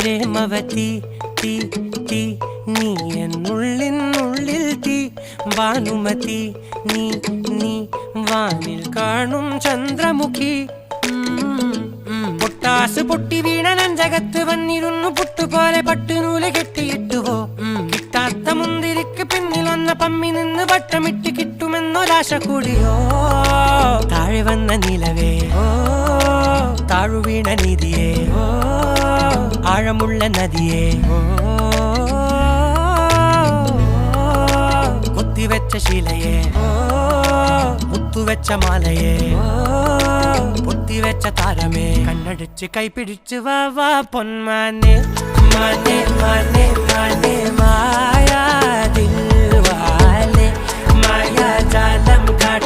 പ്രേമവതി തീ തീ നീ എന്നുള്ളിൽ തീ ഭാനുമതി നീ നീ വാനിൽ കാണും ചന്ദ്രമുഖി പൊട്ടാസ് പൊട്ടി വീണ നെഞ്ചകത്ത് വന്നിരുന്നു പുട്ടുപോലെ പട്ടുനൂല് കെട്ടിയിട്ടുവോ കിട്ടാത്ത മുന്തിരിക്ക് പിന്നിൽ വന്ന പമ്മി നിന്ന് വട്ടമിട്ട് കിട്ടുമെന്നൊരാശ കൂടിയോ താഴെ വന്ന നിലവേ താഴു വീണ നിധിയേ ആഴമുള്ള നദിയേ കൊത്തിവെച്ച ശിലയേ മുത്തുവെച്ച മാലയേ പൊത്തിവെച്ച താരമേ കണ്ണടിച്ച് കൈപിടിച്ച് വാ വാ പൊന്മാനെ മാനെ മാനെ മാനെ മായാ ദിൽവാലെ മായാജാലം കാട്ടി